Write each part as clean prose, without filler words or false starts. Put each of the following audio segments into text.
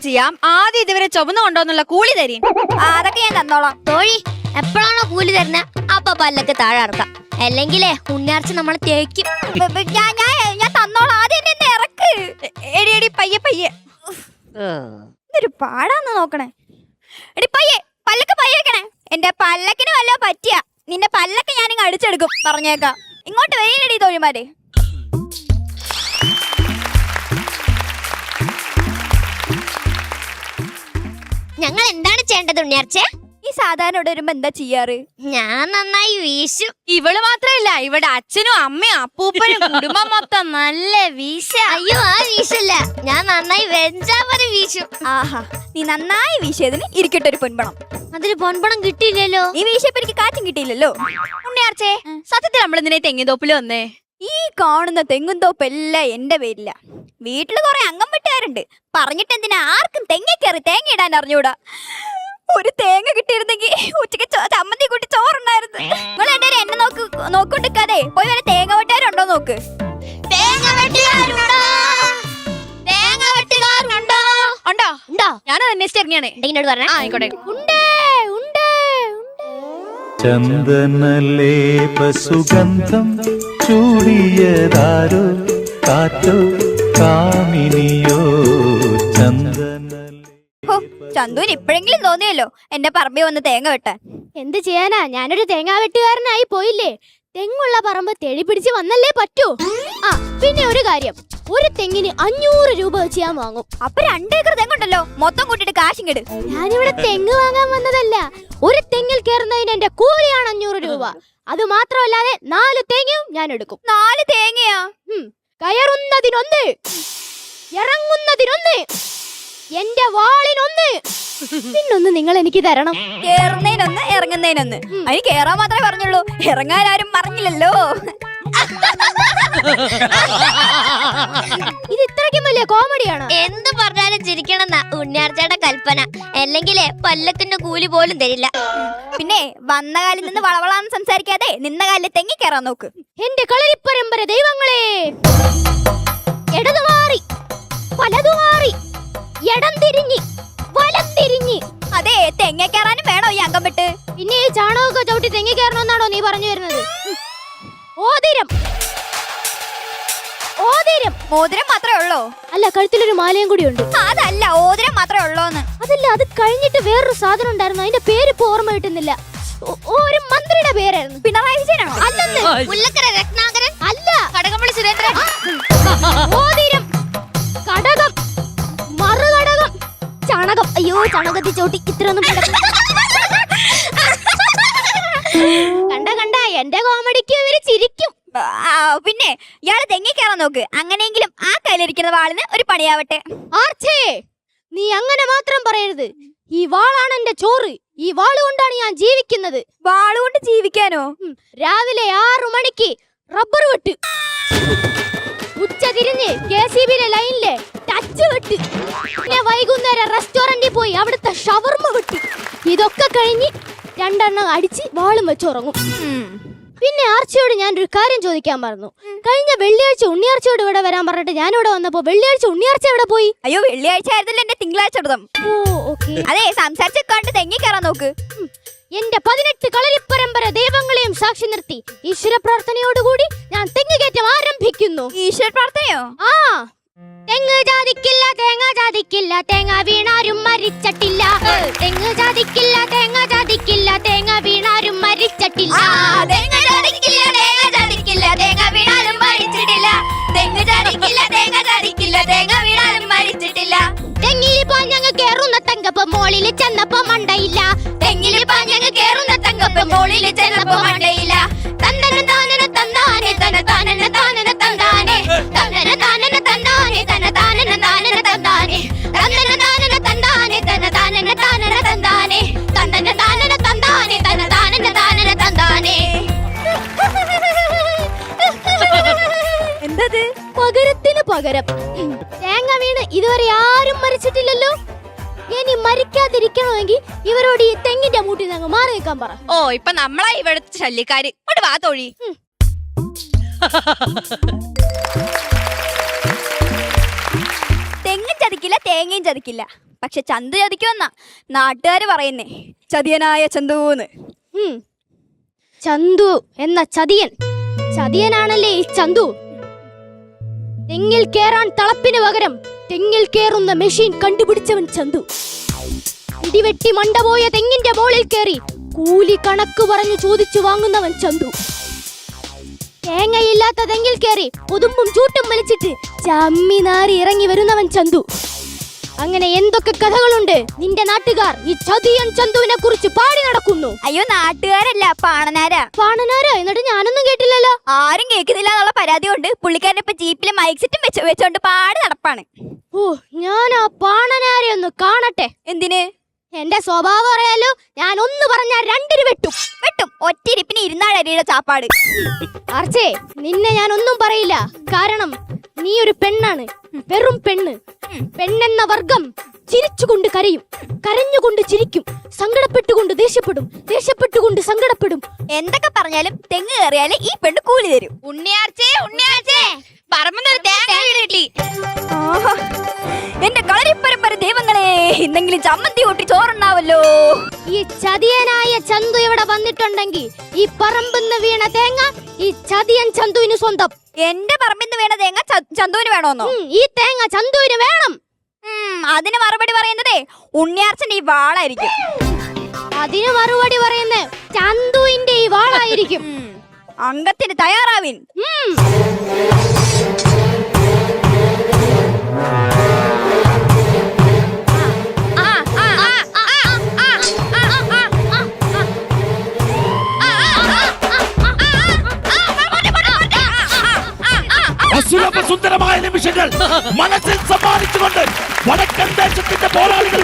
ചെയ്യാം, ആദ്യം ഇതുവരെ ചുമന്നു കൊണ്ടോന്നുള്ള കൂലി തരും. അതൊക്കെ ഞാൻ തന്നോളാം. തോഴി എപ്പോഴാണോ കൂലി തരുന്ന അപ്പൊ പല്ലൊക്കെ താഴെ ഇറക്കാം, അല്ലെങ്കിലേ ഉണ്ണിയാർച്ച നമ്മളെ തേക്കും. ഞാൻ തന്നോളാം, ആദ്യം എന്നെ ഇറക്ക്. എടി എടി പയ്യെ പയ്യെ. ഇതൊരു പാടാന്ന് നോക്കണേ. എടി പയ്യെ, പല്ലക്ക് പയ്യേക്കണേ. എന്റെ പല്ലക്കിന് വല്ലോ പറ്റിയ നിന്റെ പല്ലൊക്കെ ഞാനിങ്ങ് അടിച്ചെടുക്കും, പറഞ്ഞേക്കാം. ഇങ്ങോട്ട് വരീനടി തോഴിമാരെ. ഞങ്ങൾ എന്താണ് ചെയ്യേണ്ടത് ഉണ്ണിയാർച്ചേ? ഈ സാധാരണ ഇവിടെ വരുമ്പോ എന്താ ചെയ്യാറ്? ഞാൻ നന്നായി വീശും. ഇവള് മാത്രല്ല, ഇവിടെ അച്ഛനും അമ്മയും അപ്പൂപ്പനും കുടുംബം മൊത്തം നല്ല വീശ. അയ്യോ, ആ വീശല്ല, ഞാൻ നന്നായി വെഞ്ചാമര വീശും. ആഹാ, നീ നന്നായി വീശിയതിന് ഇരിക്കട്ടെ ഒരു പൊൻപണം. അതിന് പൊൻപണം കിട്ടിയില്ലല്ലോ. നീ വീശിയപ്പോ എനിക്ക് കാറ്റും കിട്ടിയില്ലല്ലോ. ഉണ്ണിയാർച്ചേ, സത്യത്തിൽ നമ്മളെന്തിനാ തെങ്ങിന്തോപ്പില് വന്നേ? ഈ കാണുന്ന തെങ്ങും തോപ്പെല്ലാം എന്റെ പേരില്ല. വീട്ടില് കുറെ അംഗം വെട്ടുകാരുണ്ട്. പറഞ്ഞിട്ട് എന്തിനാ ആർക്കും തെങ്ങ കയറി തേങ്ങ ഇടാൻ അറിഞ്ഞൂടാ. ഒരു തേങ്ങ കിട്ടിയിരുന്നെങ്കിൽ ഉച്ചക്ക് ചമ്മന്തി കൂട്ടി ചോറുണ്ടായിരുന്നു. നിങ്ങൾ എന്നെ നോക്കൊണ്ടിരിക്കാതെ പോയി വരെ തേങ്ങ വെട്ടുകാരുണ്ടോ നോക്ക്. തേങ്ങ വെട്ടുകാരുണ്ടോ? തേങ്ങ വെട്ടുകാരുണ്ടോ? ഉണ്ടോ? ഉണ്ടോ? ഞാനത് അന്വേഷിച്ച് ഇറങ്ങിയാണ്. എന്നോട് പറഞ്ഞ ആയിക്കോട്ടെ. ചന്ദനലേപസുഗന്ധം ചൂടിയതാരോ, കാറ്റോ കാമിനിയോ. ചന്തുവിന് ഇപ്പോഴെങ്കിലും തോന്നിയല്ലോ എന്റെ പറമ്പിൽ വന്ന് തേങ്ങ വെട്ടാൻ. എന്ത് ചെയ്യാനാ, ഞാനൊരു തേങ്ങാ വെട്ടുകാരനായി പോയില്ലേ. തെങ്ങുള്ള പറമ്പ് തെളി പിടിച്ച് വന്നല്ലേ പറ്റൂ. ആ പിന്നെ ഒരു കാര്യം, ഒരു തെങ്ങിന് 500 രൂപ വെച്ച് ഞാൻ വാങ്ങും. അപ്പൊ 2 ഏക്കർ തെങ്ങുണ്ടല്ലോ, മൊത്തം കൂട്ടിട്ട് കാശും കിട്. ഞാനിവിടെ തെങ്ങ് വാങ്ങാൻ വന്നതല്ല, ഒരു തെങ്ങിൽ കയറുന്നതിന് എന്റെ കൂലിയാണ് 500 രൂപ. അത് മാത്രമല്ലാതെ 4 തേങ്ങയും ഞാൻ എടുക്കും. 4 തേങ്ങയാ? കയറുന്നതിനൊന്ന്, ഇറങ്ങുന്നതിനൊന്ന്, എന്റെ വാളിനൊന്ന്, പിന്നൊന്ന് നിങ്ങൾ എനിക്ക് തരണം. കേറുന്നതിനൊന്ന്, ഇറങ്ങുന്നതിനൊന്ന്. അതിന് കേറാൻ മാത്രമേ പറഞ്ഞുള്ളൂ, ഇറങ്ങാൻ ആരും പറഞ്ഞില്ലല്ലോ. ഇത് ഇത്രയ്ക്കും വലിയ കോമഡിയാണോ? എന്ത് പറഞ്ഞാലും ചിരിക്കണമെന്നാ ഉണ്ണിയാർച്ചയുടെ കൽപ്പന, അല്ലെങ്കിലേ പല്ലക്കിന്റെ കൂലി പോലും തരില്ല. പിന്നെ വന്ന കാലിൽ നിന്ന് വളവളാന്ന് സംസാരിക്കാതെ നിന്ന കാലിൽ തെങ്ങി കയറാൻ നോക്ക്. എന്റെ കളരിപ്പരമ്പര ദൈവങ്ങളെ, ഇടതു മാറി വലതു മാറി, ഇടം തിരിഞ്ഞ് വലം തിരിഞ്ഞ്. അതെ, തെങ്ങ കയറാനും വേണോ ഈ അംഗം വിട്ട്? പിന്നെ ഈ ചാണകമൊക്കെ ചവിട്ടി തെങ്ങി കയറണമെന്നാണോ നീ പറഞ്ഞു വരുന്നത്? ഓതിരം ഓതിരം. മോതിരം മാത്രമേ ഉള്ളോ? അല്ല, കഴുത്തിലൊരു മാലയും കൂടി ഉണ്ട്. അതല്ല, ഓതിരം മാത്രമേ ഉള്ളോന്ന്. അതല്ല, അത് കഴിഞ്ഞിട്ട് വേറൊരു സാധനം ഉണ്ടായിരുന്നു, അതിന്റെ പേര് ഇപ്പൊ ഓർമ്മ കിട്ടുന്നില്ല. ഒരു മന്ത്രിയുടെ പേരായിരുന്നു. പിണറായി വിജയനാണോ? അല്ലെന്ന്. മുല്ലക്കര രത്നാകരൻ അല്ല. കടകംപള്ളി സുരേന്ദ്രൻ. ഓതിരം, കടകം, മറുകടകം, ചാണകം. അയ്യോ, ചാണകത്തിൽ ചോട്ടി ഇത്രയൊന്നും കണ്ട എന്റെ കോമഡിക്ക് ഇവര് ചിരിക്കും. പിന്നെ ഇയാള് തെങ്ങി കയറാൻ നോക്ക്, അങ്ങനെയെങ്കിലും ആ കയ്യിലിരിക്കുന്ന വാളിന് ഒരു പണിയാവട്ടെ. ആർച്ചേ, നീ അങ്ങനെ മാത്രം പറയരുത്. ഈ വാളാണ് എന്റെ ചോറ്. ഈ വാള് കൊണ്ടാണ് ഞാൻ ജീവിക്കുന്നത്. വാളുകൊണ്ട് ജീവിക്കാനോ? രാവിലെ 6 മണിക്ക് റബ്ബർ വെട്ട്, ഉച്ച തിരിഞ്ഞ് KCB ലൈനിലെ ടച്ച് വെട്ട്, പിന്നെ വൈകുന്നേരം റെസ്റ്റോറന്റിൽ പോയി അവിടുത്തെ ഷവർമ വെട്ട്. ഇതൊക്കെ കഴിഞ്ഞ് 2 എണ്ണം അടിച്ച് വാളും വെച്ചുറങ്ങും. പിന്നെ ആർച്ചയോട് ഞാനൊരു കാര്യം ചോദിക്കാൻ മറന്നു. കഴിഞ്ഞ വെള്ളിയാഴ്ച ഉണ്ണിയാർച്ചയോട് ഇവിടെ വരാൻ പറഞ്ഞിട്ട് ഞാനിവിടെ വന്നപ്പോ വെള്ളിയാഴ്ച ഉണ്ണിയാർച്ച എവിടെ പോയി? അയ്യോ, വെള്ളിയാഴ്ച ആയിരുന്നല്ലോ എന്റെ തിങ്കളാഴ്ച വ്രതം. അതെ, സംസാരിച്ചൊക്കെ തെങ്ങി കയറാൻ നോക്ക്. എന്റെ 18 കളരിപ്പരമ്പര ദൈവങ്ങളെയും സാക്ഷി നിർത്തി ഈശ്വര പ്രാർത്ഥനയോടുകൂടി ഞാൻ തെങ്ങുകയറ്റം ആരംഭിക്കുന്നു. ഈശ്വര പ്രാർത്ഥനയോ? ആ, തെങ്ങ് ജാതിക്കില്ല, തേങ്ങ ജാതിക്കില്ല, തേങ്ങ വീണാരും മരിച്ചിട്ടില്ല. തെങ്ങ് ജാതിക്കില്ല, തേങ്ങ ജാതിക്കില്ല, തേങ്ങ വീണാരും മരിച്ചിട്ടില്ല. തെങ്ങ് ജാതിക്കില്ല, തേങ്ങ ജാതിക്കില്ല, തേങ്ങ വീണാലും മരിച്ചിട്ടില്ല. തെങ്ങ് ജാതിക്കില്ല, തേങ്ങ ജാതിക്കില്ല, തേങ്ങ വീണാലും മരിച്ചിട്ടില്ല. തെങ്ങിൽ പാഞ്ഞങ്ങ് കേറുന്ന തങ്കപ്പം മോളിൽ ചെന്നപ്പോ മണ്ടയില്ല. തെങ്ങിൽ പാഞ്ഞങ്ങ് കേറുന്ന തങ്കപ്പം മോളിൽ ചെന്നപ്പോ മണ്ടയില്ല. തന്നന താനന തന്നാനെ തന താനന താനന തന്താനെ, തന്നന താനന തന്നാനെ തന താനന താനന തന്താനെ, തന്നന താനന തന്താനെ തന താനന താനന തന്താനെ, തന്നന താനന തന്താനെ തന താനന താനന തന്താനെ. എന്തത്? പകരത്തിന് പകരം. തേങ്ങ വീണ് ഇതുവരെ ആരും മരിച്ചിട്ടില്ലല്ലോ. ഇനി മരിക്കാതിരിക്കണമെങ്കിൽ ഇവരോട് ഈ തെങ്ങിന്റെ മൂട്ടിൽ നിന്ന് മാറി നിൽക്കാൻ പറ. ഓ, ഇപ്പൊ നമ്മളാ ഇവിടുത്തെ ശല്യക്കാര്. ഇവിടെ വാ തോഴി. തെങ്ങ് ചതിക്കില്ല, തേങ്ങയും ചതിക്കില്ല. പക്ഷെ ചന്തു ചതിക്കുമെന്നാ നാട്ടുകാര് പറയുന്നേ. ചതിയനായ ചന്തുന്ന്. ചന്തു എന്ന ചതിയനാണല്ലേ ഈ ചന്തു. തെങ്ങിൽ കേറാൻ തളപ്പിന് പകരം തെങ്ങിൽ കേറുന്ന മെഷീൻ കണ്ടുപിടിച്ചവൻ ചന്തു. ഇടിവെട്ടി മണ്ട പോയ തെങ്ങിന്റെ മോളിൽ കേറി കൂലി കണക്ക് പറഞ്ഞു ചോദിച്ചു വാങ്ങുന്നവൻ ചന്തു. തേങ്ങയില്ലാത്ത തെങ്ങിൽ കേറി കൊതുമ്പും ചൂട്ടും വലിച്ചിട്ട് ചമ്മി നാറി ഇറങ്ങി വരുന്നവൻ ചന്തു. അങ്ങനെ എന്തൊക്കെ കഥകളുണ്ട് നിന്റെ നാട്ടുകാർ ഈ ചതിയൻ ചന്തുവിനെ കുറിച്ച് പാടി നടക്കുന്നു. അയ്യോ, നാട്ടുകാരല്ല, പാണനാരാ. പാണനാരോ? എന്നിട്ട് ഞാനൊന്നും കേട്ടില്ലല്ലോ. ആരും കേൾക്കുന്നില്ല എന്നുള്ള പരാതി കൊണ്ട് പുള്ളിക്കാരൻ ഇപ്പൊ ജീപ്പില് മൈക്ക് സെറ്റും വെച്ചോണ്ട് പാടി നടപ്പാണ്. ഓ, ഞാൻ ആ പാണനാരെ ഒന്ന് കാണട്ടെ. എന്തിന്? എന്റെ സ്വഭാവം അറിയാലോ. ഞാൻ ഒന്ന് പറഞ്ഞാൽ രണ്ടിന് വെട്ടും. ഒറ്റയിരിപ്പിന് ഇരുന്നാഴരിയുടെ ചാപ്പാട്. ആർച്ചേ, നിന്നെ ഞാൻ ഒന്നും പറയില്ല. കാരണം നീ ഒരു പെണ്ണാണ്, വെറും പെണ്ണ്. പെണ്ണെന്ന വർഗം ചിരിച്ചുകൊണ്ട് കരയും, കരഞ്ഞുകൊണ്ട് ചിരിക്കും, സങ്കടപ്പെട്ടുകൊണ്ട് ദേഷ്യപ്പെടും, ദേഷ്യപ്പെട്ടുകൊണ്ട് സങ്കടപ്പെടും. എന്തൊക്കെ പറഞ്ഞാലും തെങ്ങ് കയറിയാല് ഈ പെണ്ണ് കൂലി തരും. ഉണ്ണിയാർച്ചേ പറമ്പൊരു തേങ്ങ കിട്ടി. എന്റെ കളരിപ്പരമ്പര ദൈവങ്ങളെ, ഇന്നെങ്കിലും ചമ്മന്തി കൂട്ടി ചോറുണ്ടാവല്ലോ. ഈ ചതിയനായ ചന്തു ഇവിടെ വന്നിട്ടുണ്ടെങ്കിൽ ഈ പറമ്പെന്ന് വീണ തേങ്ങ ഈ ചതിയൻ ചന്തുവിന് സ്വന്തം. എന്റെ പറമ്പിന്ന് വീണ തേങ്ങ ചന്തുവിന് വേണോന്നോ? ഈ തേങ്ങ ചന്തുവിന് വേണം. അതിന് മറുപടി പറയുന്നതേ ഉണ്ണിയാർച്ചന്റെ ഈ വാളായിരിക്കും. അതിന് മറുപടി പറയുന്നേ ചന്തുവിന്റെ ഈ വാളായിരിക്കും. അംഗത്തിന് തയ്യാറാവിൻ. സുന്ദരമായ നിമിഷങ്ങൾ മനസ്സിൽ സമ്മാനിച്ചുകൊണ്ട് വടക്കൻ ദേശത്തിന്റെ പോരാളികൾ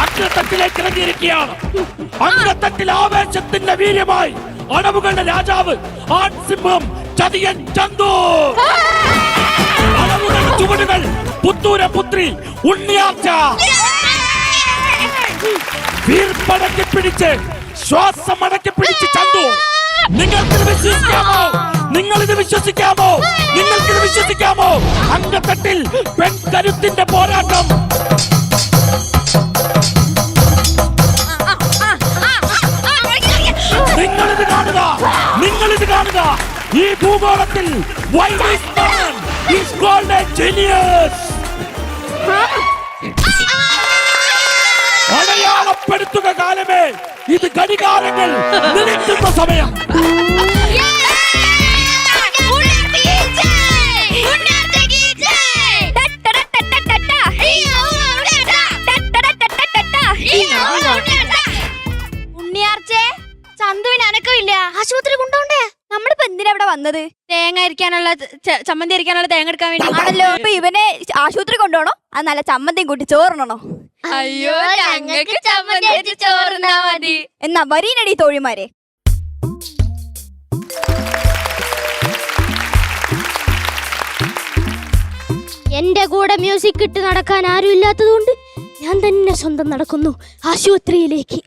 അഗ്രത്തട്ടിലേക്ക് ഇറങ്ങിയിരിക്കുകയാണ്. അഗ്രത്തട്ടിൽ ആവേശത്തിന്റെ വീര്യമായി അടവുകളുടെ രാജാവ് ആൺസിംഹം ചതിയൻ ചന്തു. അടവുകളുടെ ചുവടുകൾ പുത്തൂര പുത്രി ഉണ്ണിയാർച്ച. വീർപ്പടക്കി പിടിച്ച് ശ്വാസം അടക്കി പിടിച്ച് ചന്തു. നിങ്ങൾക്കിത് വിശ്വസിക്കാമോ? നിങ്ങളിത് വിശ്വസിക്കാമോ? നിങ്ങൾക്കിത് വിശ്വസിക്കാമോ? അങ്കത്തട്ടിൽ പെൺകരുത്തിന്റെ പോരാട്ടം. നിങ്ങളിത് കാണുക, നിങ്ങളിത് കാണുക. ഈ ഭൂഗോളത്തിൽ അടയാളപ്പെടുത്തുക കാലമേ, ഇത് ഘടികാരങ്ങൾ നിലയ്ക്കുന്ന സമയം. ഉണ്ണിയാർച്ചേ, ചന്തുവിന് അനക്കമില്ല. ആശുപത്രി കൊണ്ടോണ്ടേ? നമ്മളിപ്പോ എന്തിനാ ഇവിടെ വന്നത്? തേങ്ങ അരിക്കാനുള്ള ചമ്മന്തി അരിക്കാനുള്ള തേങ്ങ എടുക്കാൻ വേണ്ടി ആണല്ലോ. ഇപ്പൊ ഇവനെ ആശുപത്രി കൊണ്ടുപോണോ? അത് നല്ല ചമ്മന്തിയും കൂട്ടി ചോറിനോ? അയ്യോ, ഞങ്ങൾക്ക് ചമ്മന്തി അരിച്ച് ചോറുന്നാ മതി. എന്നാ വരീനടി തോഴിമാരെ. എന്റെ കൂടെ മ്യൂസിക് ഇട്ട് നടക്കാൻ ആരും ഇല്ലാത്തതുകൊണ്ട് ഞാൻ തന്നെ സ്വന്തം നടക്കുന്നു ആശുപത്രിയിലേക്ക്.